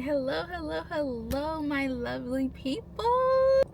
Hello, my lovely people.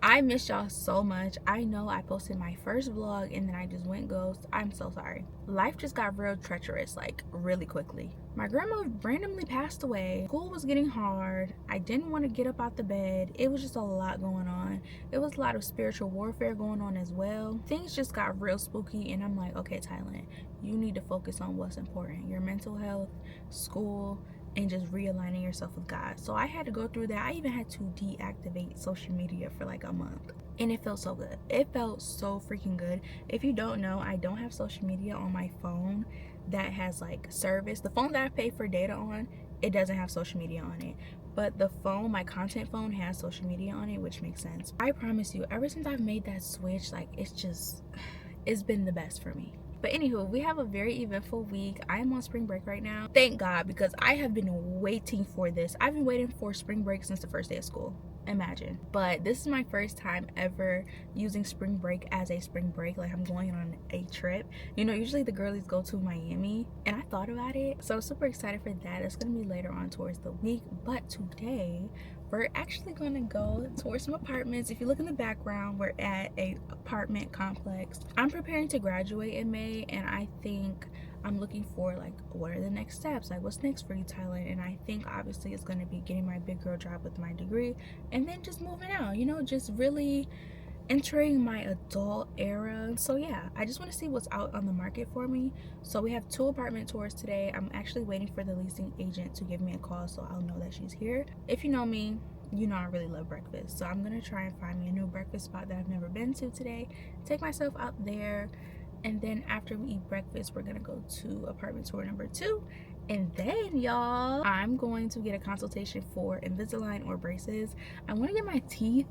I miss y'all so much. I know I posted my first vlog and then I just went ghost. I'm so sorry. Life just got real treacherous, like really quickly. My grandma randomly passed away. School was getting hard. I didn't want to get up out the bed. It was just a lot going on. It was a lot of spiritual warfare going on as well. Things just got real spooky and I'm like, okay, Tylynn, you need to focus on what's important. Your mental health, school, and just realigning yourself with God. So I had to go through that. I even had to deactivate social media for like a month. And it felt so good. It felt so freaking good. If you don't know, I don't have social media on my phone that has like service. The phone that I pay for data on, it doesn't have social media on it. But the phone, my content phone, has social media on it, which makes sense. I promise you, ever since I've made that switch, like it's been the best for me. But anywho, we have a very eventful week. I am on spring break right now. Thank God, because I have been waiting for this. I've been waiting for spring break since the first day of school. Imagine. But this is my first time ever using spring break as a spring break. Like I'm going on a trip. You know, usually the girlies go to Miami and I thought about it. So I'm super excited for that. It's going to be later on towards the week. But today, we're actually going to go tour some apartments. If you look in the background, we're at a apartment complex. I'm preparing to graduate in May and I think I'm looking for like what are the next steps, like what's next for you, Tylynn? And I think obviously it's going to be getting my big girl job with my degree and then just moving out, you know, just really entering my adult era. So yeah, I just want to see what's out on the market for me. So we have 2 apartment tours today. I'm actually waiting for the leasing agent to give me a call so I'll know that she's here. If you know me, you know I really love breakfast, so I'm gonna try and find me a new breakfast spot that I've never been to today, take myself out there, and then after we eat breakfast we're gonna go to apartment tour number 2. And then y'all, I'm going to get a consultation for Invisalign or braces. I want to get my teeth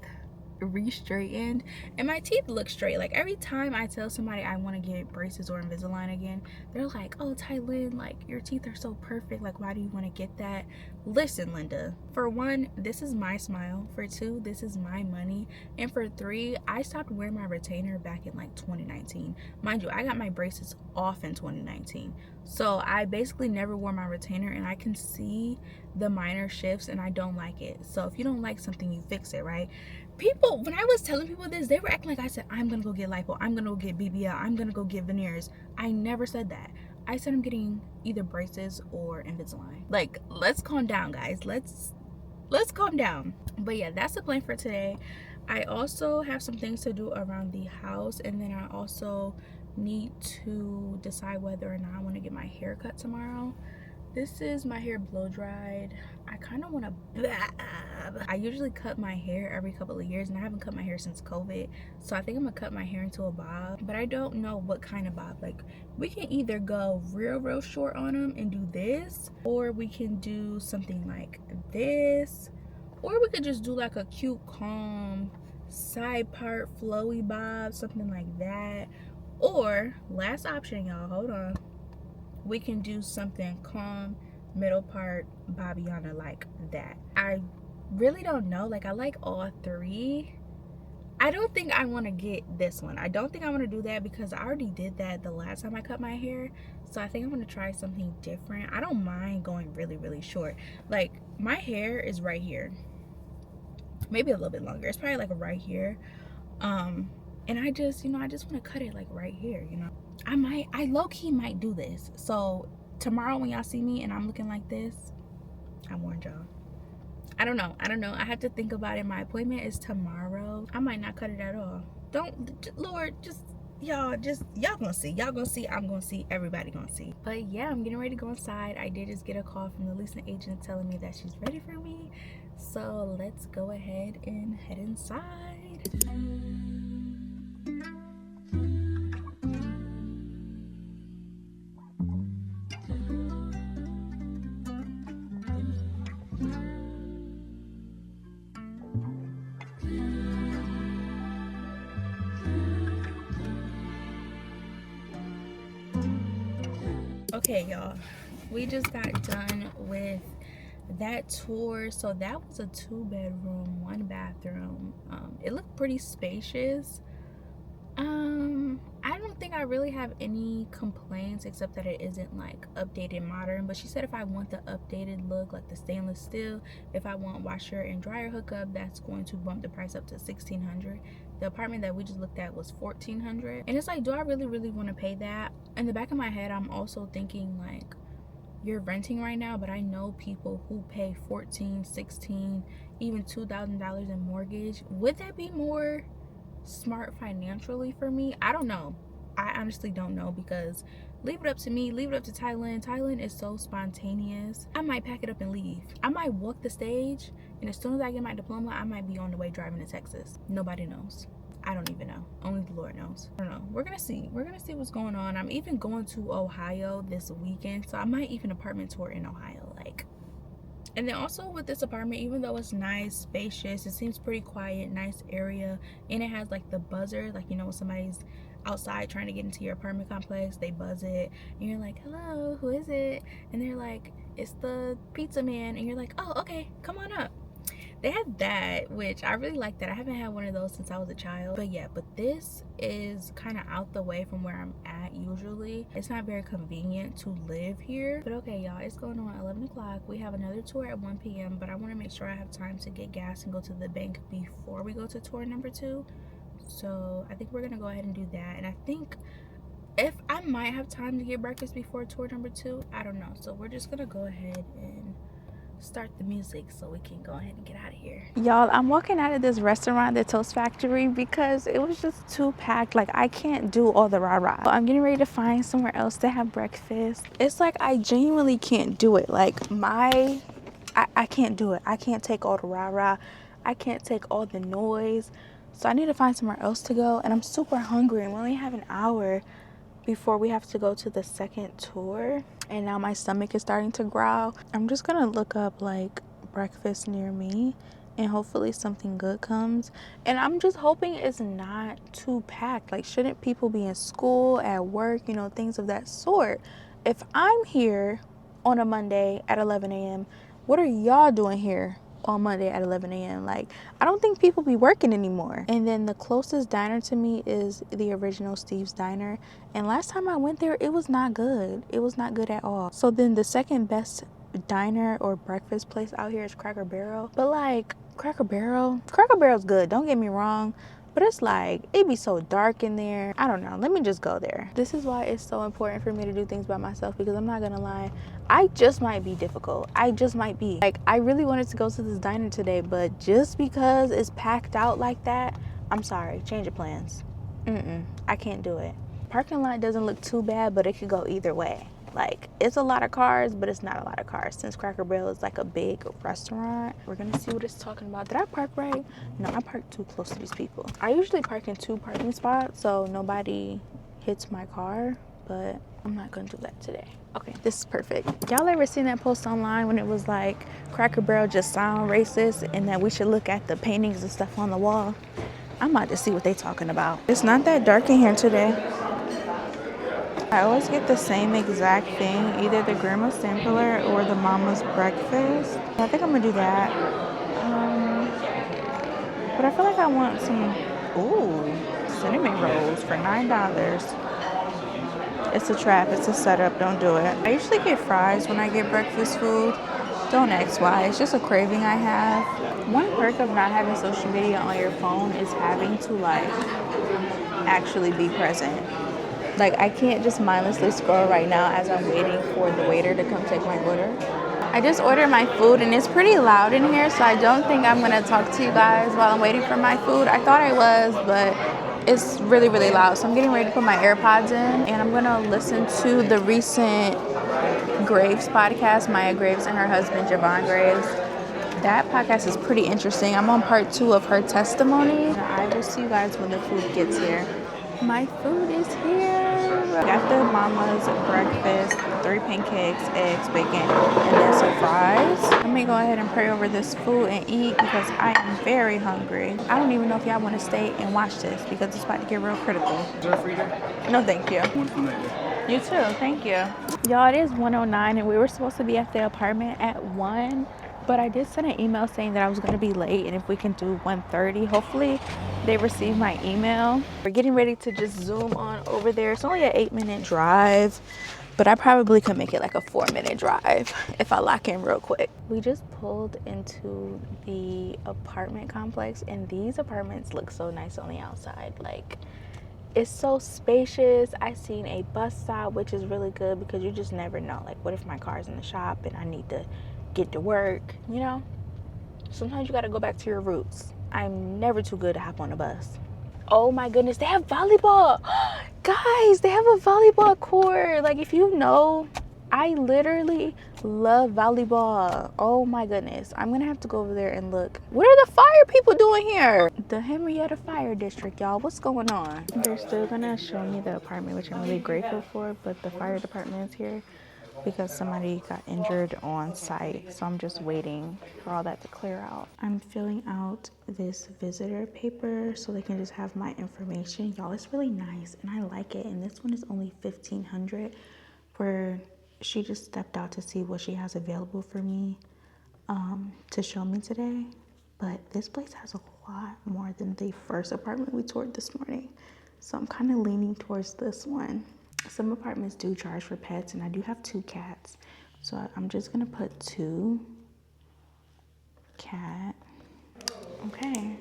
re-straightened and my teeth look straight. Like every time I tell somebody I want to get braces or Invisalign again, they're like, oh Tylynn, like your teeth are so perfect, like why do you want to get that? Listen, Linda, for 1, this is my smile. For 2, this is my money. And for 3, I stopped wearing my retainer back in like 2019. Mind you, I got my braces off in 2019, so I basically never wore my retainer and I can see the minor shifts and I don't like it. So if you don't like something, you fix it, right? People, when I was telling people this, they were acting like I said I'm gonna go get lipo, I'm gonna go get BBL, I'm gonna go get veneers. I never said that. I said I'm getting either braces or Invisalign. Like, let's calm down, guys. Let's calm down. But yeah, that's the plan for today. I also have some things to do around the house, and then I also need to decide whether or not I want to get my hair cut tomorrow. This is my hair blow dried. I kind of want to bob. I usually cut my hair every couple of years and I haven't cut my hair since COVID. So I think I'm gonna cut my hair into a bob, but I don't know what kind of bob. Like we can either go real short on them and do this, or we can do something like this, or we could just do like a cute calm side part flowy bob, something like that. Or last option, y'all, hold on, we can do something calm middle part Bobbiana like that. I really don't know. Like I like all 3. I don't think I want to get this one. I don't think I want to do that because I already did that the last time I cut my hair. So I think I'm going to try something different. I don't mind going really short. Like my hair is right here, maybe a little bit longer. It's probably like right here. And I just, you know, I just want to cut it like right here, you know. I low-key might do this. So tomorrow when y'all see me and I'm looking like this, I warned y'all. I don't know. I have to think about it. My appointment is tomorrow. I might not cut it at all. Lord, y'all gonna see. Y'all gonna see. I'm gonna see. Everybody gonna see. But yeah, I'm getting ready to go inside. I did just get a call from the leasing agent telling me that she's ready for me. So let's go ahead and head inside. Okay, y'all, we just got done with that tour. So that was a 2-bedroom 1-bathroom. It looked pretty spacious. I don't think I really have any complaints except that it isn't like updated modern. But she said if I want the updated look, like the stainless steel, if I want washer and dryer hookup, that's going to bump the price up to $1,600. The apartment that we just looked at was $1,400, and it's like, do I really want to pay that? In the back of my head, I'm also thinking like, you're renting right now, but I know people who pay 14, 16, even $2,000 in mortgage. Would that be more smart financially for me? I don't know. I honestly don't know, because leave it up to me, leave it up to Tylynn. Tylynn is so spontaneous. I might pack it up and leave. I might walk the stage, and as soon as I get my diploma, I might be on the way driving to Texas. Nobody knows. I don't even know. Only the Lord knows. I don't know. We're gonna see what's going on. I'm even going to Ohio this weekend, so I might even apartment tour in Ohio, like. And then also with this apartment, even though it's nice, spacious, it seems pretty quiet, nice area, and it has like the buzzer, like, you know, when somebody's outside trying to get into your apartment complex, they buzz it, and you're like, hello, who is it? And they're like, it's the pizza man, and you're like, oh, okay, come on up. They had that, which I really like that. I haven't had one of those since I was a child. But yeah, but this is kind of out the way from where I'm at usually. It's not very convenient to live here. But okay, y'all, it's going on 11 o'clock. We have another tour at 1 p.m. But I want to make sure I have time to get gas and go to the bank before we go to tour number 2. So I think we're going to go ahead and do that. And I think if I might have time to get breakfast before tour number 2, I don't know. So we're just going to go ahead and start the music so we can go ahead and get out of here. Y'all, I'm walking out of this restaurant, the Toast Factory, because it was just too packed. Like, I can't do all the rah-rah. I'm getting ready to find somewhere else to have breakfast. It's like I genuinely can't do it. Like, I can't do it. I can't take all the rah-rah. I can't take all the noise. So I need to find somewhere else to go, and I'm super hungry, and we only have an hour before we have to go to the second tour, and now my stomach is starting to growl. I'm just gonna look up like breakfast near me, and hopefully something good comes. And I'm just hoping it's not too packed. Like, shouldn't people be in school, at work, you know, things of that sort? If I'm here on a Monday at 11 a.m., what are y'all doing here on Monday at 11 a.m. Like, I don't think people be working anymore. And then the closest diner to me is the original Steve's Diner, and last time I went there, it was not good. It was not good at all. So then the second best diner or breakfast place out here is Cracker Barrel. But like, Cracker Barrel's good, don't get me wrong, but it's like, it be so dark in there. I don't know, let me just go there. This is why it's so important for me to do things by myself, because I'm not gonna lie, I just might be difficult. I just might be. Like, I really wanted to go to this diner today, but just because it's packed out like that, I'm sorry, change your plans. I can't do it. Parking lot doesn't look too bad, but it could go either way. Like, it's a lot of cars, but it's not a lot of cars. Since Cracker Barrel is like a big restaurant, we're gonna see what it's talking about. Did I park right? No, I parked too close to these people. I usually park in 2 parking spots so nobody hits my car, but I'm not gonna do that today. Okay, this is perfect. Y'all ever seen that post online when it was like, Cracker Barrel just sound racist and that we should look at the paintings and stuff on the wall? I'm about to see what they talking about. It's not that dark in here today. I always get the same exact thing, either the grandma sampler or the mama's breakfast. I think I'm gonna do that. But I feel like I want some, cinnamon rolls for $9. It's a trap, it's a setup, don't do it. I usually get fries when I get breakfast food. Don't ask why, it's just a craving I have. One perk of not having social media on your phone is having to like actually be present. Like, I can't just mindlessly scroll right now as I'm waiting for the waiter to come take my order. I just ordered my food and it's pretty loud in here, so I don't think I'm gonna talk to you guys while I'm waiting for my food. I thought I was, but it's really, really loud. So I'm getting ready to put my AirPods in, and I'm gonna listen to the recent Graves podcast, Maya Graves and her husband, Javon Graves. That podcast is pretty interesting. I'm on part 2 of her testimony. I will see you guys when the food gets here. My food is here. Got the mama's breakfast, 3 pancakes, eggs, bacon, and then some fries. Let me go ahead and pray over this food and eat because I am very hungry. I don't even know if y'all want to stay and watch this because it's about to get real critical. Is there a freezer? No, thank you. You too, thank you. Y'all, it is 1:09 and we were supposed to be at the apartment at 1, but I did send an email saying that I was going to be late and if we can do 1:30. Hopefully they received my email. We're getting ready to just zoom on over there. It's only an 8-minute drive, but I probably could make it like a 4-minute drive if I lock in real quick. We just pulled into the apartment complex, and these apartments look so nice on the outside. Like, it's so spacious. I seen a bus stop, which is really good because you just never know. Like, what if my car's in the shop and I need to get to work, you know? Sometimes you gotta go back to your roots. I'm never too good to hop on a bus. Oh my goodness, they have volleyball. Guys, they have a volleyball court. Like, if you know, I literally love volleyball. Oh my goodness. I'm gonna have to go over there and look. What are the fire people doing here? The Henrietta Fire District, y'all. What's going on? They're still gonna show me the apartment, which I'm really grateful for, but the fire department is here because somebody got injured on site. So I'm just waiting for all that to clear out. I'm filling out this visitor paper so they can just have my information. Y'all, it's really nice and I like it. And this one is only $1,500 where she just stepped out to see what she has available for me to show me today. But this place has a lot more than the first apartment we toured this morning. So I'm kind of leaning towards this one. Some apartments do charge for pets, and I do have 2 cats. So I'm just gonna put 2 cat. Okay.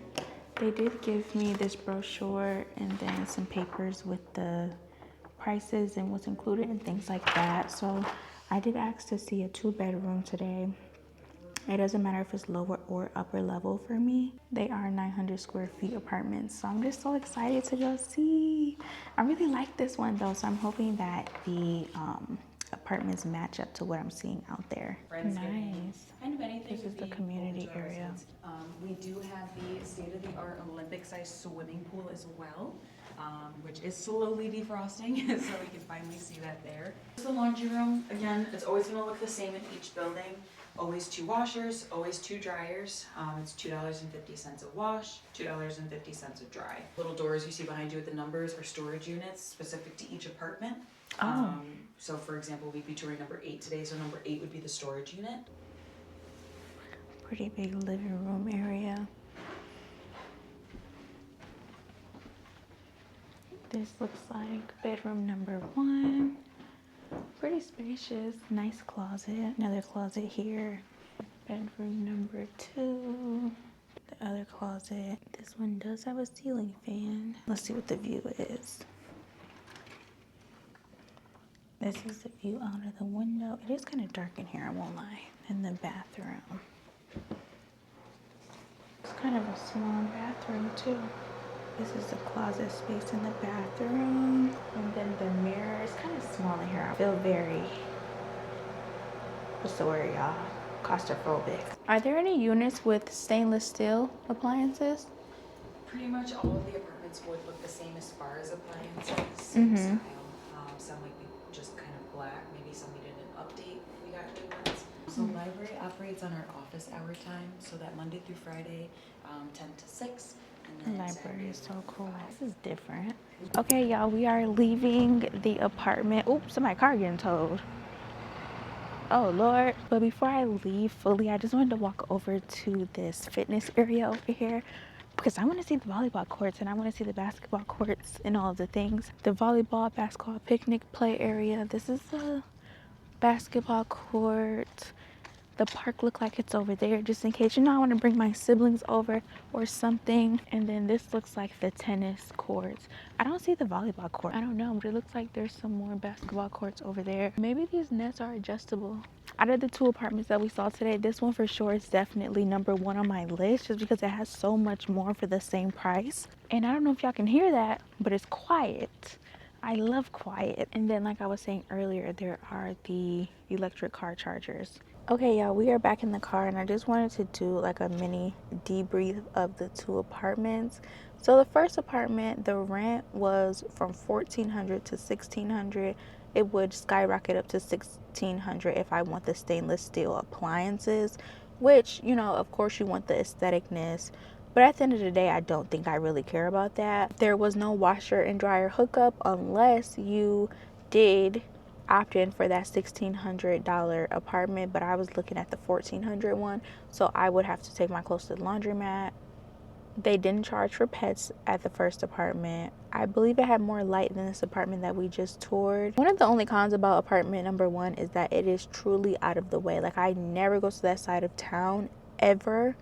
They did give me this brochure and then some papers with the prices and what's included and things like that. So I did ask to see a 2-bedroom today. It doesn't matter if it's lower or upper level for me. They are 900 square feet apartments. So I'm just so excited to go see. I really like this one though. So I'm hoping that the apartments match up to what I'm seeing out there. Nice. Kind of anything. This is the community area. We do have the state-of-the-art Olympic-sized swimming pool as well, which is slowly defrosting, so we can finally see that there. The laundry room, again, it's always going to look the same in each building. Always 2 washers, always 2 dryers. It's $2.50 a wash, $2.50 a dry. Little doors you see behind you with the numbers are storage units specific to each apartment. So for example, we'd be touring number 8 today, so number 8 would be the storage unit. Pretty big living room area. This looks like bedroom number 1. Pretty spacious, nice closet. Another closet here. Bedroom number 2. The other closet. This one does have a ceiling fan. Let's see what the view is. This is the view out of the window. It is kind of dark in here, I won't lie. And the bathroom. It's kind of a small bathroom too. This is the closet space in the bathroom. And then the mirror is kind of small in here. I feel very, what's the word, y'all? Claustrophobic. Are there any units with stainless steel appliances? Pretty much all of the apartments would look the same as far as appliances, same style. Some might be just kind of black, maybe some needed an update if we got new ones. So library operates on our office hour time, so that Monday through Friday, 10 to 6. The library is so cool. This is different. Okay, y'all, we are leaving the apartment. Oops, my car getting towed. Oh, Lord. But before I leave fully, I just wanted to walk over to this fitness area over here because I want to see the volleyball courts and I want to see the basketball courts and all of the things. The volleyball, basketball, picnic play area. This is a basketball court. The park look like it's over there just in case, you know, I want to bring my siblings over or something. And then this looks like the tennis courts. I don't see the volleyball court. I don't know, but it looks like there's some more basketball courts over there. Maybe these nets are adjustable. Out of the 2 apartments that we saw today, this one for sure is definitely number 1 on my list just because it has so much more for the same price. And I don't know if y'all can hear that, but it's quiet. I love quiet. And then like I was saying earlier, there are the electric car chargers. Okay, y'all, we are back in the car and I just wanted to do like a mini debrief of the 2 apartments. So the first apartment, the rent was from $1,400 to $1,600. It would skyrocket up to $1,600 if I want the stainless steel appliances, which, you know, of course you want the aestheticness. But at the end of the day, I don't think I really care about that. There was no washer and dryer hookup unless you did opt in for that $1,600 apartment, but I was looking at the $1,400 one, so I would have to take my clothes to the laundromat, They didn't charge for pets at the first apartment. I believe it had more light than this apartment that we just toured. One of the only cons about apartment number 1 is that it is truly out of the way. Like, I never go to that side of town ever.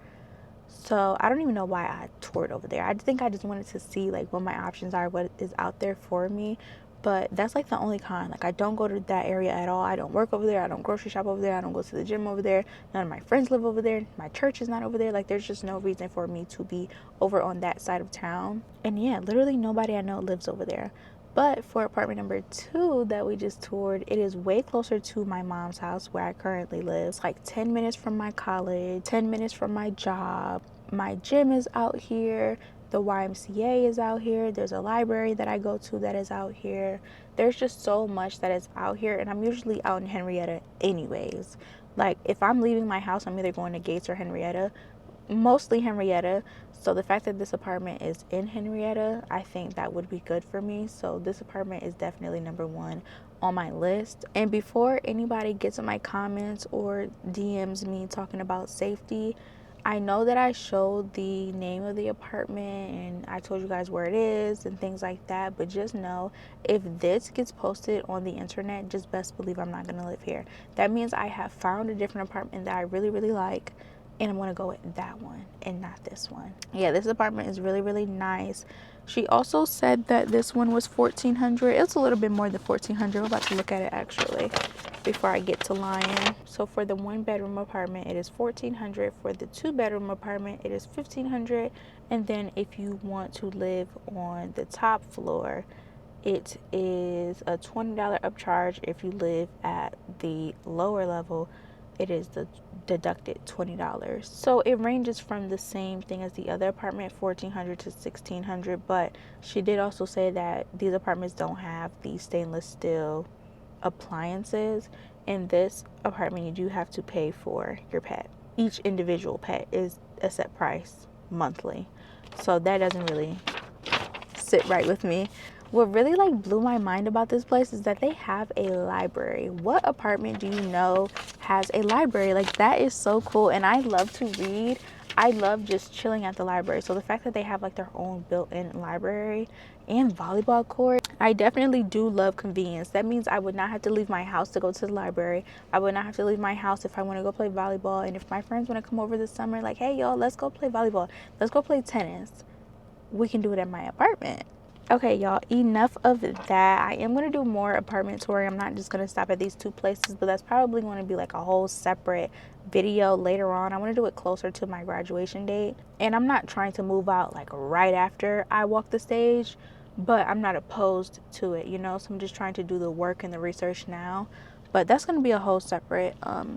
So I don't even know why I toured over there. I think I just wanted to see like what my options are, what is out there for me. But that's like the only con. Like, I don't go to that area at all. I don't work over there. I don't grocery shop over there. I don't go to the gym over there. None of my friends live over there. My church is not over there. Like, there's just no reason for me to be over on that side of town. And yeah, literally nobody I know lives over there. But for apartment number 2 that we just toured, it is way closer to my mom's house where I currently live. It's like 10 minutes from my college, 10 minutes from my job. My gym is out here. The YMCA is out here. There's a library that I go to that is out here. There's just so much that is out here, and I'm usually out in Henrietta anyways. Like, if I'm leaving my house, I'm either going to Gates or Henrietta, mostly Henrietta. So the fact that this apartment is in Henrietta, I think that would be good for me. So this apartment is definitely number 1 on my list. And before anybody gets in my comments or DMs me talking about safety, I know that I showed the name of the apartment and I told you guys where it is and things like that, but just know, if this gets posted on the internet, just best believe I'm not going to live here. That means I have found a different apartment that I really, really like, and I'm going to go with that one and not this one. Yeah, this apartment is really, really nice. She also said that this one was $1,400. It's a little bit more than $1,400. We're about to look at it actually before I get to lying. So for the 1-bedroom apartment, it is $1,400. For the 2-bedroom apartment, it is $1,500. And then if you want to live on the top floor, it is a $20 upcharge. If you live at the lower level, it is the deducted $20. So it ranges from the same thing as the other apartment, $1,400 to $1,600. But she did also say that these apartments don't have the stainless steel appliances. In this apartment, you do have to pay for your pet. Each individual pet is a set price monthly. So that doesn't really sit right with me. What really like blew my mind about this place is that they have a library. What apartment do you know has a library? Like, that is so cool. And I love to read. I love just chilling at the library. So the fact that they have like their own built-in library and volleyball court, I definitely do love convenience. That means I would not have to leave my house to go to the library. I would not have to leave my house if I want to go play volleyball. And if my friends want to come over this summer, like, hey y'all, let's go play volleyball, let's go play tennis, we can do it at my apartment. Okay, y'all, enough of that. I am going to do more apartment touring. I'm not just going to stop at these 2 places, but that's probably going to be like a whole separate video later on. I want to do it closer to my graduation date. And I'm not trying to move out like right after I walk the stage, but I'm not opposed to it, you know? So I'm just trying to do the work and the research now. But that's going to be a whole separate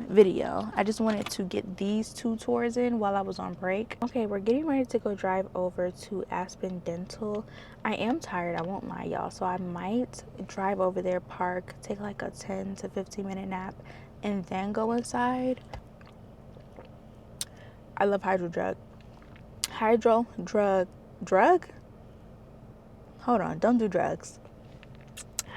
video. I just wanted to get these 2 tours in while I was on break. Okay, we're getting ready to go drive over to Aspen Dental. I am tired, I won't lie, y'all. So I might drive over there, park, take like a 10 to 15 minute nap, and then go inside. I love drug. Hold on, don't do drugs.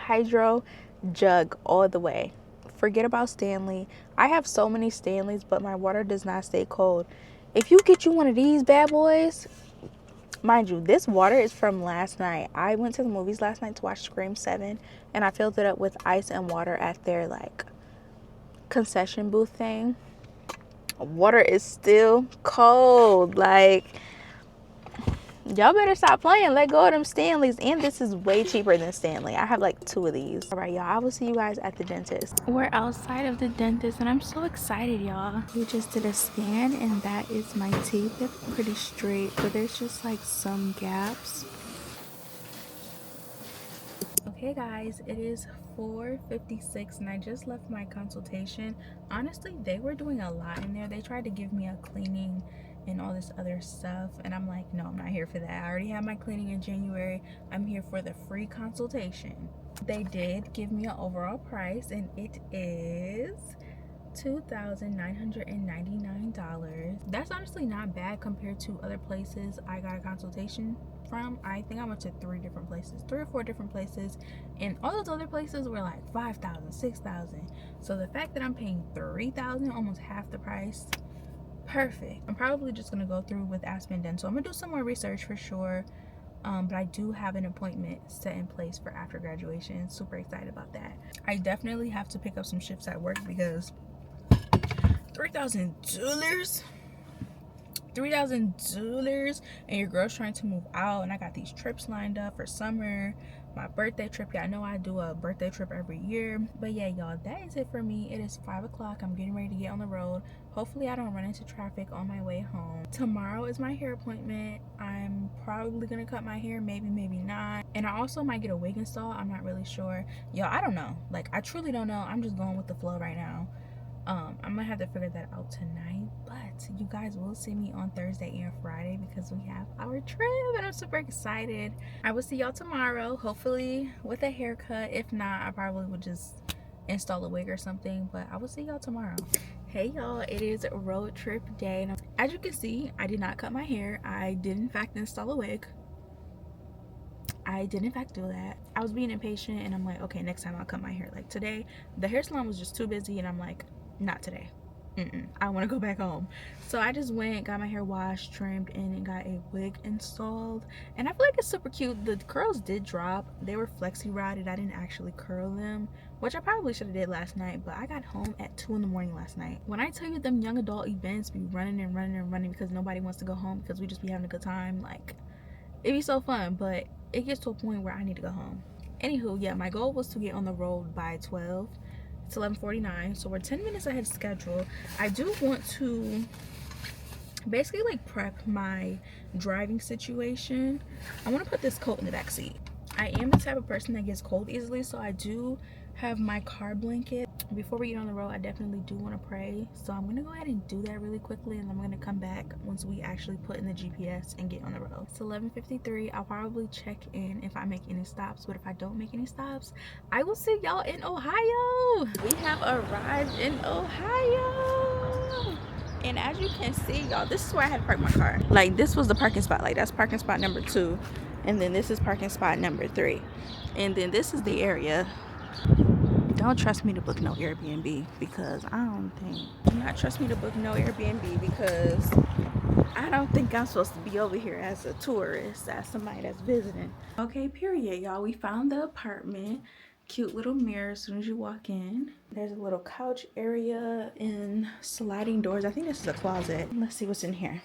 Hydro jug all the way. Forget about Stanley. I have so many Stanleys, but my water does not stay cold. If you get you one of these bad boys, mind you, this water is from last night. I went to the movies last night to watch Scream 7, and I filled it up with ice and water at their like concession booth thing. Water is still cold. Like, y'all better stop playing. Let go of them Stanleys. And this is way cheaper than Stanley. I have like 2 of these. All right, y'all, I will see you guys at the dentist. We're outside of the dentist and I'm so excited, y'all. We just did a scan and that is my teeth. They're pretty straight, but there's just like some gaps. Okay guys, it is 4:56 and I just left my consultation. Honestly, they were doing a lot in there. They tried to give me a cleaning and all this other stuff, and I'm like, no, I'm not here for that. I already have my cleaning in January. I'm here for the free consultation. They did give me an overall price and it is $2,999. That's honestly not bad compared to other places I got a consultation from. I think I went to 3 or 4 different places, and all those other places were like $5,000, $6,000. So the fact that I'm paying $3,000, almost half the price, Perfect. I'm probably just gonna go through with Aspen Dental. I'm gonna do some more research for sure. But I do have an appointment set in place for after graduation. Super excited about that. I definitely have to pick up some shifts at work because $3,000, $3,000, and your girl's trying to move out, and I got these trips lined up for summer. My birthday trip, yeah, I know I do a birthday trip every year. But yeah, y'all, that is it for me. It is 5 o'clock. I'm getting ready to get on the road. Hopefully I don't run into traffic on my way home. Tomorrow is my hair appointment. I'm probably gonna cut my hair, maybe not, and I also might get a wig install. I'm not really sure, y'all. I don't know, like, I truly don't know. I'm just going with the flow right now. I'm gonna have to figure that out tonight, but you guys will see me on Thursday and Friday because we have our trip and I'm super excited. I will see y'all tomorrow, hopefully with a haircut. If not, I probably would just install a wig or something, but I will see y'all tomorrow. Hey y'all, it is road trip day. As you can see, I did not cut my hair. I did in fact install a wig. I did in fact do that. I was being impatient and I'm like, okay, next time I'll cut my hair. Like today, the hair salon was just too busy and I'm like, not today. I want to go back home. So I just went, got my hair washed, trimmed, and got a wig installed. And I feel like it's super cute. The curls did drop. They were flexi rodded. I didn't actually curl them, which I probably should have did last night, but I got home at 2 in the morning last night. When I tell you them young adult events be running and running and running because nobody wants to go home because we just be having a good time, like, it'd be so fun, but it gets to a point where I need to go home. Anywho, yeah, my goal was to get on the road by 12. It's 11:49, so we're 10 minutes ahead of schedule. I do want to basically like prep my driving situation. I want to put this coat in the back seat. I am the type of person that gets cold easily, so I do have my car blanket. Before we get on the road, I definitely do want to pray, so I'm gonna go ahead and do that really quickly, and I'm gonna come back once we actually put in the GPS and get on the road. It's 11:53. I'll probably check in if I make any stops, but if I don't make any stops, I will see y'all in Ohio. We have arrived in Ohio, and as you can see, y'all, this is where I had to park my car. Like, this was the parking spot. Like, that's parking spot number 2, and then this is parking spot number 3, and then this is the area. Don't trust me to book no Airbnb because I don't think, do not trust me to book no Airbnb because I don't think I'm supposed to be over here as a tourist, as somebody that's visiting. Okay, period, y'all. We found the apartment. Cute little mirror as soon as you walk in. There's a little couch area and sliding doors. I think this is a closet. Let's see what's in here.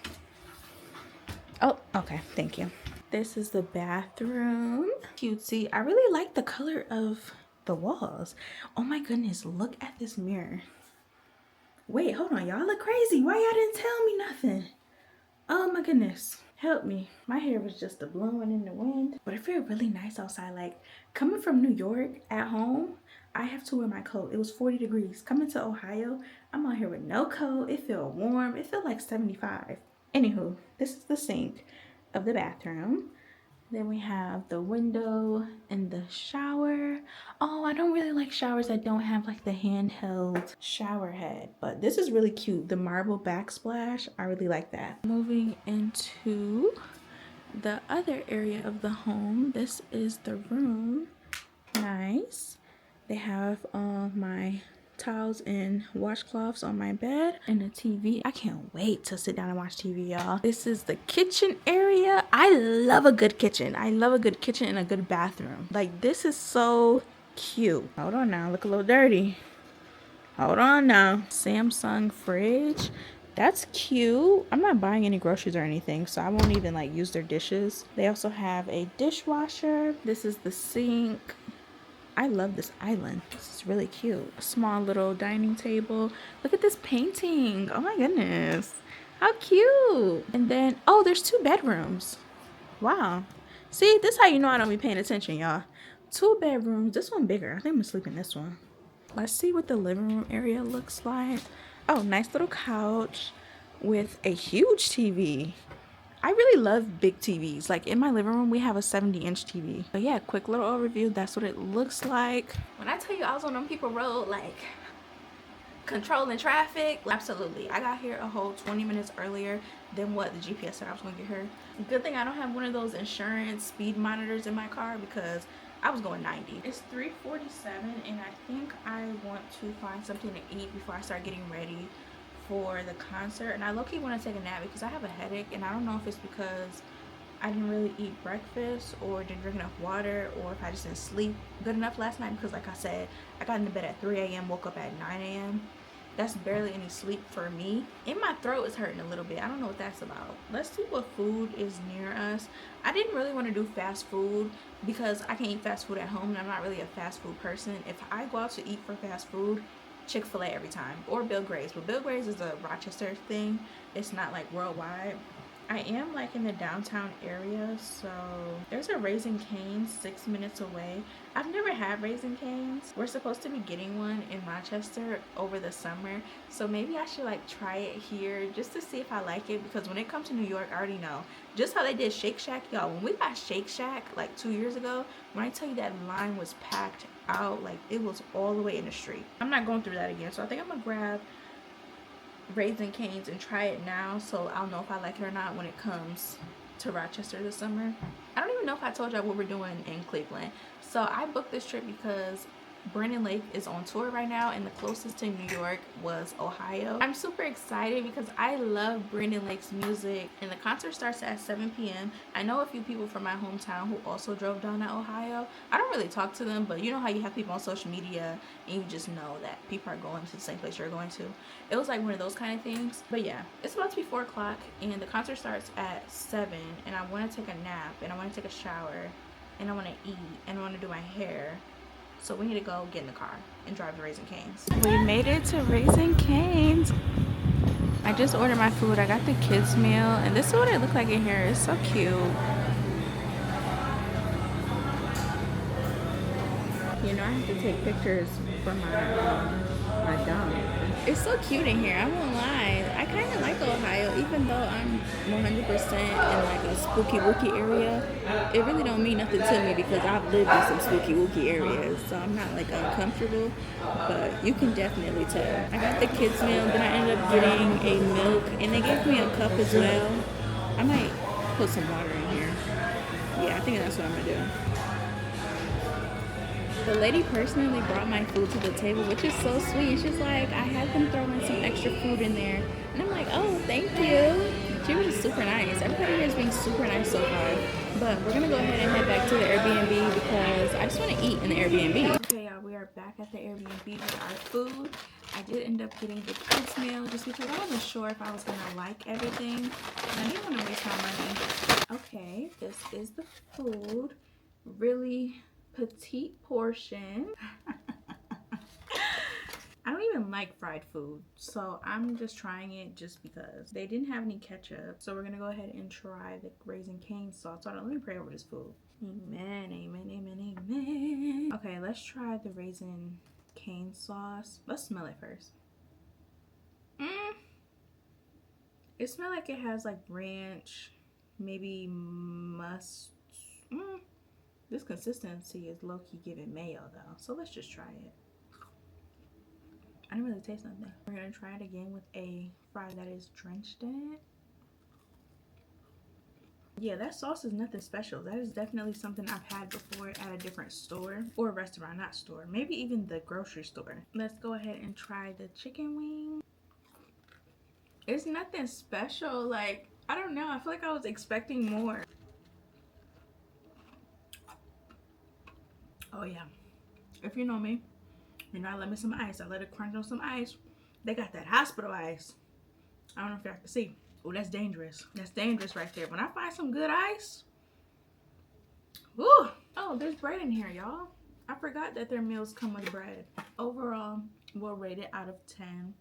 Oh, okay, thank you. This is the bathroom. Cutesy. I really like the color of the walls. Oh my goodness, look at this mirror. Wait, hold on, y'all look crazy. Why y'all didn't tell me nothing? Oh my goodness, help me. My hair was just a blowing in the wind, but I feel really nice outside. Like, coming from New York at home, I have to wear my coat. It was 40 degrees. Coming to Ohio, I'm out here with no coat. It felt warm. It felt like 75. Anywho, this is the sink of the bathroom. Then we have the window and the shower. Oh, I don't really like showers that don't have like the handheld shower head, but this is really cute. The marble backsplash, I really like that. Moving into the other area of the home. This is the room. Nice. They have my towels and washcloths on my bed and a TV. I can't wait to sit down and watch TV, y'all. This is the kitchen area. I love a good kitchen. I love a good kitchen and a good bathroom. Like, this is so cute. Hold on now, look a little dirty. Hold on now. Samsung fridge. That's cute. I'm not buying any groceries or anything, so I won't even like use their dishes. They also have a dishwasher. This is the sink. I love this island. This is really cute. A small little dining table. Look at this painting. Oh my goodness. How cute. And then, oh, there's 2 bedrooms. Wow. See, this is how you know I don't be paying attention, y'all. 2 bedrooms. This one bigger. I think I'm gonna sleep in this one. Let's see what the living room area looks like. Oh, nice little couch with a huge TV. I really love big TVs. Like, in my living room, we have a 70-inch TV. But yeah, quick little overview. That's what it looks like. When I tell you I was on them people road, like, controlling traffic, absolutely. I got here a whole 20 minutes earlier than what the GPS said I was going to get here. Good thing I don't have one of those insurance speed monitors in my car because I was going 90. It's 3:47 and I think I want to find something to eat before I start getting ready for the concert, and I low-key want to take a nap because I have a headache, and I don't know if it's because I didn't really eat breakfast or didn't drink enough water, or if I just didn't sleep good enough last night, because like I said, I got into bed at 3 a.m., woke up at 9 a.m. That's barely any sleep for me. And my throat is hurting a little bit. I don't know what that's about. Let's see what food is near us. I didn't really want to do fast food because I can't eat fast food at home, and I'm not really a fast food person. If I go out to eat for fast food, Chick-fil-A every time, or Bill Gray's. But Bill Gray's is a Rochester thing. It's not like worldwide. I am like in the downtown area, so there's a Raising Cane's 6 minutes away. I've never had Raising Cane's. We're supposed to be getting one in Rochester over the summer, so maybe I should like try it here just to see if I like it, because when it comes to New York, I already know just how they did Shake Shack. Y'all, when we got Shake Shack like 2 years ago, when I tell you that line was packed out, like it was all the way in the street. I'm not going through that again, so I think I'm gonna grab Raising Cane's and try it now, so I'll know if I like it or not when it comes to Rochester this summer. I don't even know if I told y'all what we're doing in Cleveland. So I booked this trip because Brandon Lake is on tour right now, and the closest to New York was Ohio. I'm super excited because I love Brandon Lake's music, and the concert starts at 7 p.m. I know a few people from my hometown who also drove down to Ohio. I don't really talk to them, but you know how you have people on social media and you just know that people are going to the same place you're going to. It was like one of those kind of things. But yeah, it's about to be 4 o'clock and the concert starts at 7, and I want to take a nap, and I want to take a shower, and I want to eat, and I want to do my hair. So we need to go get in the car and drive to Raising Cane's. We made it to Raising Cane's. I just ordered my food. I got the kids meal, and this is what it looked like in here. It's so cute. You know, I have to take pictures for my dog. It's so cute in here, I won't lie. I kind of like Ohio, even though I'm 100% in like a spooky wookie area. It really don't mean nothing to me because I've lived in some spooky wookie areas, so I'm not like uncomfortable, but you can definitely tell. I got the kids meal, then I ended up getting a milk, and they gave me a cup as well. I might put some water in here. Yeah, I think that's what I'm gonna do. The lady personally brought my food to the table, which is so sweet. She's like, I had them throw in some extra food in there. And I'm like, oh, thank you. She was just super nice. Everybody here is being super nice so far. But we're going to go ahead and head back to the Airbnb because I just want to eat in the Airbnb. Okay, y'all, we are back at the Airbnb with our food. I did end up getting the kids meal just because I wasn't sure if I was going to like everything. And I didn't want to waste my money. Okay, this is the food. Really petite portion. I don't even like fried food, so I'm just trying it just because. They didn't have any ketchup, so we're gonna go ahead and try the Raising Cane's sauce. Hold on, let me pray over this food. Amen, amen, amen, amen. Okay, let's try the Raising Cane's sauce. Let's smell it first. It smells like it has like ranch, maybe mustard. This consistency is low-key giving mayo though, so let's just try it. I didn't really taste nothing. We're gonna try it again with a fry that is drenched in it. Yeah, that sauce is nothing special. That is definitely something I've had before at a different store or restaurant, not store, maybe even the grocery store. Let's go ahead and try the chicken wing. It's nothing special. Like, I don't know, I feel like I was expecting more. Oh yeah, if you know me, you know I let me some ice. I let it crunch on some ice. They got that hospital ice. I don't know if y'all can see. Oh, that's dangerous. That's dangerous right there. When I find some good ice, woo! Oh, there's bread in here, y'all. I forgot that their meals come with bread. Overall, we'll rate it out of 10.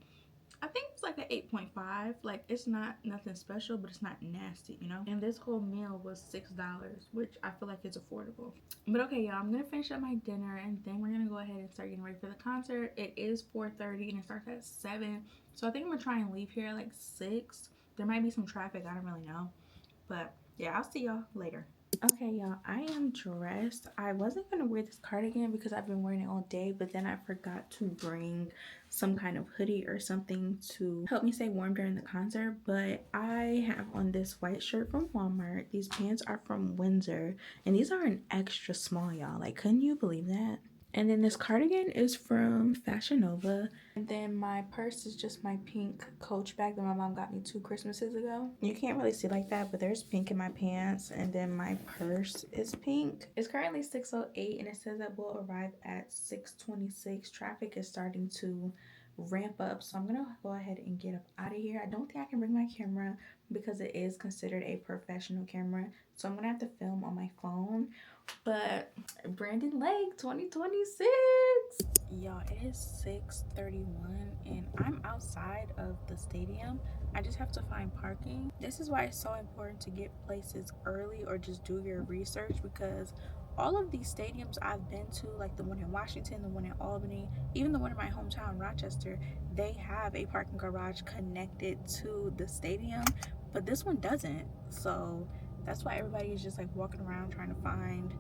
I think it's like an 8.5. Like, it's not nothing special, but it's not nasty, you know? And this whole meal was $6, which I feel like is affordable. But okay, y'all, I'm gonna finish up my dinner, and then we're gonna go ahead and start getting ready for the concert. It is 4:30 and it starts at 7. So I think I'm gonna try and leave here at like 6. There might be some traffic, I don't really know. But yeah, I'll see y'all later. Okay, y'all, I am dressed. I wasn't gonna wear this cardigan because I've been wearing it all day, but then I forgot to bring some kind of hoodie or something to help me stay warm during the concert. But I have on this white shirt from Walmart. These pants are from Windsor, and these are an extra small, y'all. Like, couldn't you believe that? And then this cardigan is from Fashion Nova. And then my purse is just my pink Coach bag that my mom got me 2 Christmases ago. You can't really see like that, but there's pink in my pants. And then my purse is pink. It's currently 6:08 and it says that we'll arrive at 6:26. Traffic is starting to ramp up, so I'm gonna go ahead and get up out of here. I don't think I can bring my camera because it is considered a professional camera, so I'm gonna have to film on my phone. But Brandon Lake 2026, y'all, it is 6:31 and I'm outside of the stadium. I just have to find parking. This is why it's so important to get places early or just do your research, because all of these stadiums I've been to, like the one in Washington, the one in Albany, even the one in my hometown Rochester, they have a parking garage connected to the stadium, but this one doesn't. So that's why everybody is just like walking around trying to find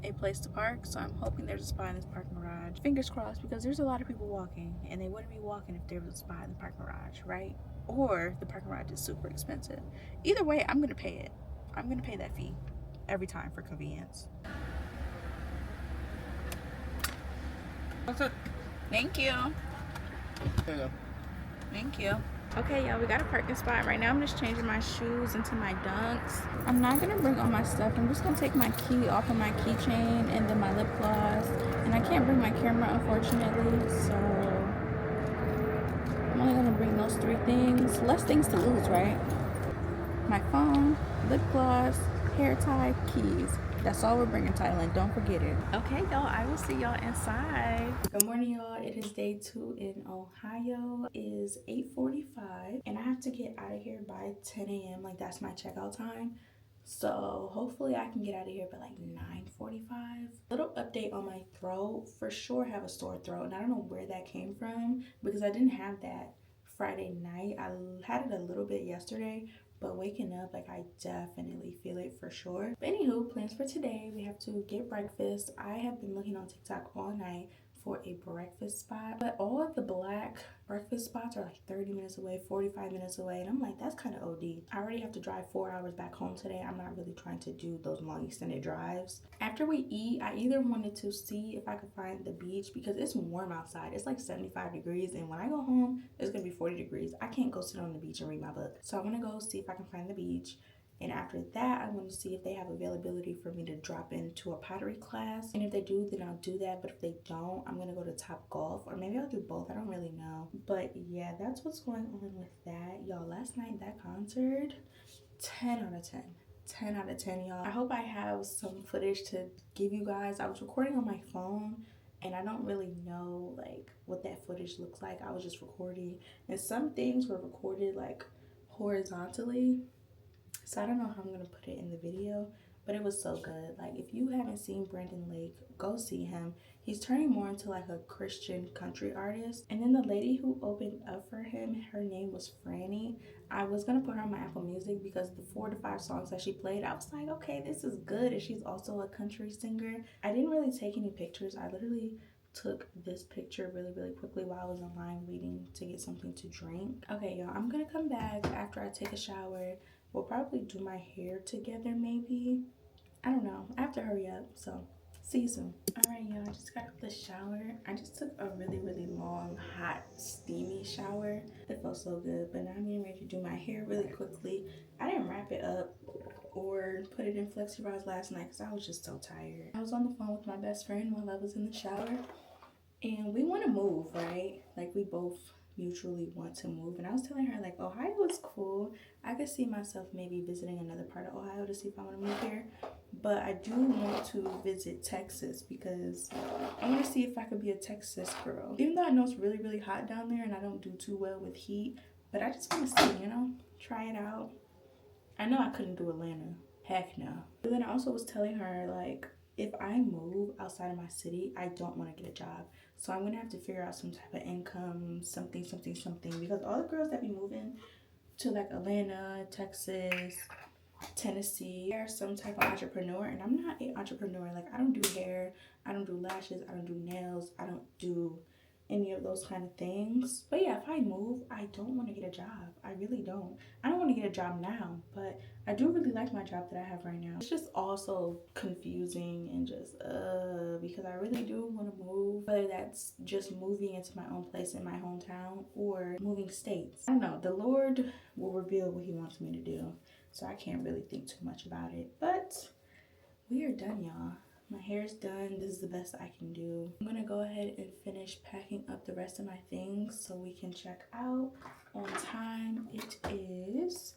a place to park. So I'm hoping there's a spot in this parking garage. Fingers crossed, because there's a lot of people walking and they wouldn't be walking if there was a spot in the parking garage, right? Or the parking garage is super expensive. Either way, I'm gonna pay it. I'm gonna pay that fee every time for convenience. Thank you. Yeah. Thank you. Okay, y'all, we got a parking spot. Right now I'm just changing my shoes into my Dunks. I'm not gonna bring all my stuff. I'm just gonna take my key off of my keychain and then my lip gloss. And I can't bring my camera, unfortunately, so I'm only gonna bring those 3 things. Less things to lose, right? My phone, lip gloss, hair tie, keys. That's all we're bringing, Tylynn. Don't forget it. Okay, y'all, I will see y'all inside. Good morning, y'all. It is day 2 in Ohio. It is 8:45 and I have to get out of here by 10 a.m. Like, that's my checkout time. So hopefully I can get out of here by like 9:45. Little update on my throat. For sure have a sore throat, and I don't know where that came from because I didn't have that Friday night. I had it a little bit yesterday, but waking up, like, I definitely feel it for sure. But anywho, plans for today, we have to get breakfast. I have been looking on TikTok all night for a breakfast spot, but all of the black breakfast spots are like 30 minutes away, 45 minutes away, and I'm like, that's kind of OD. I already have to drive 4 hours back home today. I'm not really trying to do those long extended drives. After we eat, I either wanted to see if I could find the beach because it's warm outside. It's like 75 degrees, and when I go home, it's gonna be 40 degrees. I can't go sit on the beach and read my book. So I'm gonna go see if I can find the beach. And after that, I want to see if they have availability for me to drop into a pottery class. And if they do, then I'll do that. But if they don't, I'm going to go to Top Golf. Or maybe I'll do both. I don't really know. But yeah, that's what's going on with that. Y'all, last night, that concert, 10 out of 10. 10 out of 10, y'all. I hope I have some footage to give you guys. I was recording on my phone, and I don't really know, like, what that footage looks like. I was just recording. And some things were recorded, like, horizontally. So I don't know how I'm gonna put it in the video, but it was so good. Like, if you haven't seen Brandon Lake, go see him. He's turning more into like a Christian country artist. And then the lady who opened up for him, her name was Franny. I was gonna put her on my Apple Music because the 4 to 5 songs that she played, I was like, okay, this is good. And she's also a country singer. I didn't really take any pictures. I literally took this picture really quickly while I was in line waiting to get something to drink. Okay, y'all, I'm gonna come back after I take a shower. We'll probably do my hair together, maybe. I don't know. I have to hurry up, so see you soon. All right, y'all, I just got out the shower. I just took a really long, hot, steamy shower. It felt so good, but now I'm getting ready to do my hair really quickly. I didn't wrap it up or put it in flexi rods last night because I was just so tired. I was on the phone with my best friend while I was in the shower, and we want to move, right? Like, we both mutually want to move. And I was telling her, like, Ohio is cool. I could see myself maybe visiting another part of Ohio to see if I want to move here. But I do want to visit Texas because I want to see if I could be a Texas girl. Even though I know it's really hot down there and I don't do too well with heat, but I just want to see, you know, try it out. I know I couldn't do Atlanta. Heck no. But then I also was telling her, like, if I move outside of my city, I don't want to get a job. So I'm going to have to figure out some type of income, something. Because all the girls that be moving to, like, Atlanta, Texas, Tennessee, they're some type of entrepreneur. And I'm not an entrepreneur. Like, I don't do hair. I don't do lashes. I don't do nails. I don't do any of those kind of things. But yeah, if I move, I don't want to get a job. I really don't. I don't want to get a job now, but I do really like my job that I have right now. It's just also confusing and just because I really do want to move, whether that's just moving into my own place in my hometown or moving states. I don't know. The Lord will reveal what he wants me to do, so I can't really think too much about it. But we are done, y'all. My hair's done. This is the best I can do. I'm gonna go ahead and finish packing up the rest of my things so we can check out on time. It is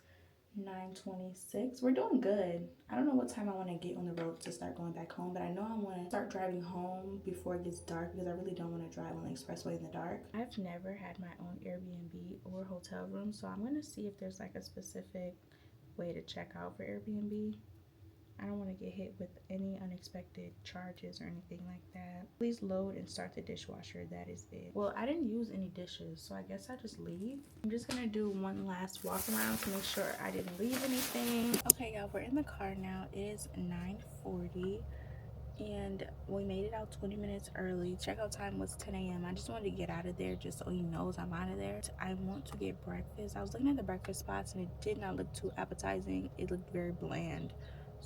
9:26. We're doing good. I don't know what time I want to get on the road to start going back home, but I know I want to start driving home before it gets dark because I really don't want to drive on the expressway in the dark. I've never had my own Airbnb or hotel room, so I'm gonna see if there's like a specific way to check out for Airbnb. I don't want to get hit with any unexpected charges or anything like that. Please load and start the dishwasher. That is it. Well, I didn't use any dishes, so I guess I just leave. I'm just gonna do one last walk around to make sure I didn't leave anything. Okay, y'all, we're in the car now. It is 9:40 and we made it out 20 minutes early. Checkout time was 10 a.m. I just wanted to get out of there just so he knows I'm out of there. I want to get breakfast. I was looking at the breakfast spots and it did not look too appetizing. It looked very bland.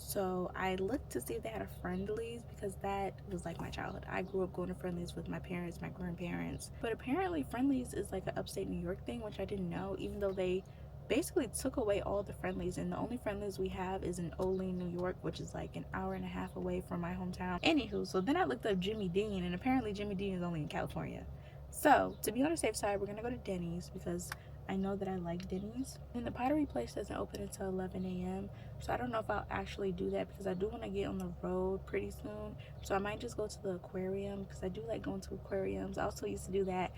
So I looked to see if they had a Friendlies because that was like my childhood. I grew up going to Friendlies with my parents, my grandparents. But apparently Friendlies is like an upstate New York thing, which I didn't know, even though they basically took away all the Friendlies, and the only Friendlies we have is in Olean, New York, which is like an hour and a half away from my hometown. Anywho, so then I looked up Jimmy Dean, and apparently Jimmy Dean is only in California. So to be on the safe side, we're gonna go to Denny's because I know that I like Denny's. And the pottery place doesn't open until 11 a.m. So I don't know if I'll actually do that because I do want to get on the road pretty soon. So I might just go to the aquarium because I do like going to aquariums. I also used to do that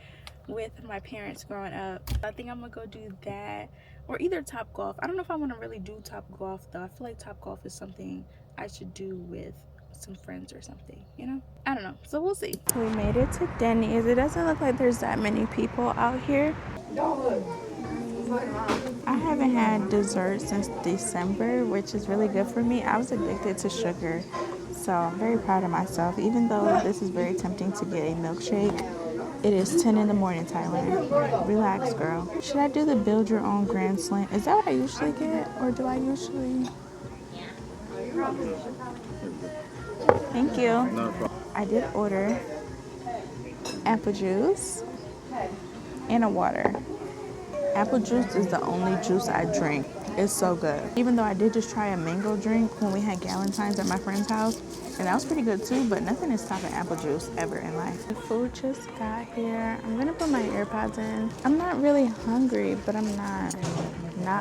with my parents growing up. I think I'm gonna go do that or either Top Golf. I don't know if I want to really do Top Golf though. I feel like Top Golf is something I should do with some friends or something, you know? I don't know. So we'll see. We made it to Denny's. It doesn't look like there's that many people out here. I haven't had dessert since December, which is really good for me. I was addicted to sugar, so I'm very proud of myself. Even though this is very tempting to get a milkshake, it is 10 in the morning, Tylynn. Relax, girl. Should I do the build your own grand slam? Is that what I usually get, or do I usually? Thank you. I did order apple juice and a water. Apple juice is the only juice I drink. It's so good. Even though I did just try a mango drink when we had Galentine's at my friend's house, and that was pretty good too, but nothing is topping apple juice ever in life. The food just got here. I'm gonna put my AirPods in. I'm not really hungry, but I'm not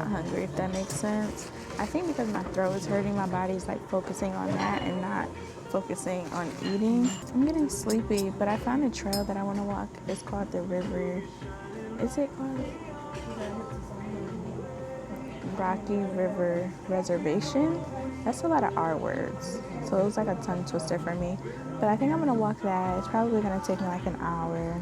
hungry, if that makes sense. I think because my throat is hurting, my body's like focusing on that and not focusing on eating. I'm getting sleepy, but I found a trail that I want to walk. It's called the river. Is it called Rocky River Reservation? That's a lot of R words, so it was like a tongue twister for me. But I think I'm gonna walk that. It's probably gonna take me like an hour,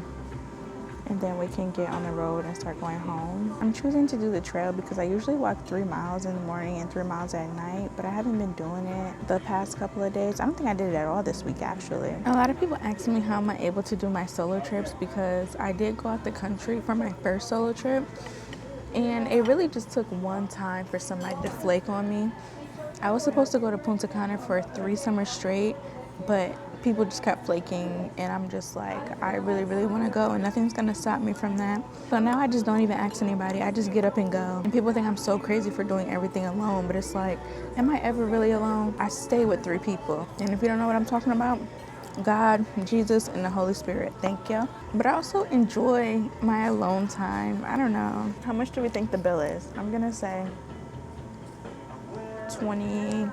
and then we can get on the road and start going home. I'm choosing to do the trail because I usually walk 3 miles in the morning and 3 miles at night, but I haven't been doing it the past couple of days. I don't think I did it at all this week, actually. A lot of people ask me how am I able to do my solo trips because I did go out the country for my first solo trip, and it really just took one time for somebody to flake on me. I was supposed to go to Punta Cana for 3 summers straight, but people just kept flaking, and I'm just like, I really, really want to go, and nothing's going to stop me from that. So now I just don't even ask anybody. I just get up and go. And people think I'm so crazy for doing everything alone, but it's like, am I ever really alone? I stay with 3 people. And if you don't know what I'm talking about, God, Jesus, and the Holy Spirit. Thank you. But I also enjoy my alone time. I don't know. How much do we think the bill is? I'm going to say 21.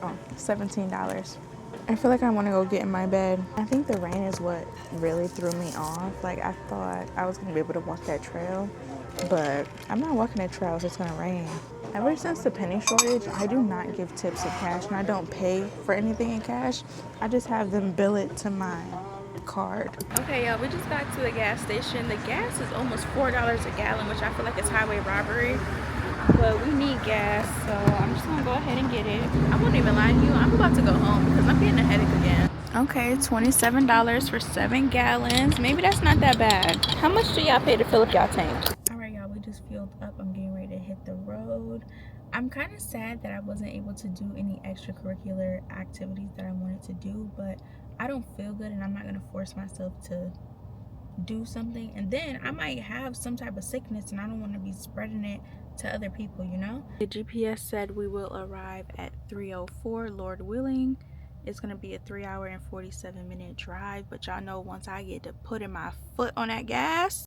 Oh, $17. I feel like I want to go get in my bed. I think the rain is what really threw me off. Like, I thought I was going to be able to walk that trail, but I'm not walking that trail if it's going to rain. Ever since the penny shortage, I do not give tips in cash, and I don't pay for anything in cash. I just have them bill it to my card. Okay, y'all, we just got to the gas station. The gas is almost $4 a gallon, which I feel like is highway robbery. But we need gas, so I'm just gonna go ahead and get it. I won't even lie to you, I'm about to go home because I'm getting a headache again. Okay, $27 for 7 gallons. Maybe that's not that bad. How much do y'all pay to fill up y'all tank? All right, y'all, we just filled up. I'm getting ready to hit the road. I'm kind of sad that I wasn't able to do any extracurricular activities that I wanted to do, but I don't feel good and I'm not going to force myself to do something. And then I might have some type of sickness and I don't want to be spreading it to other people, you know? The GPS said we will arrive at 3:04, Lord willing. It's going to be a 3-hour and 47-minute drive, but y'all know once I get to putting my foot on that gas,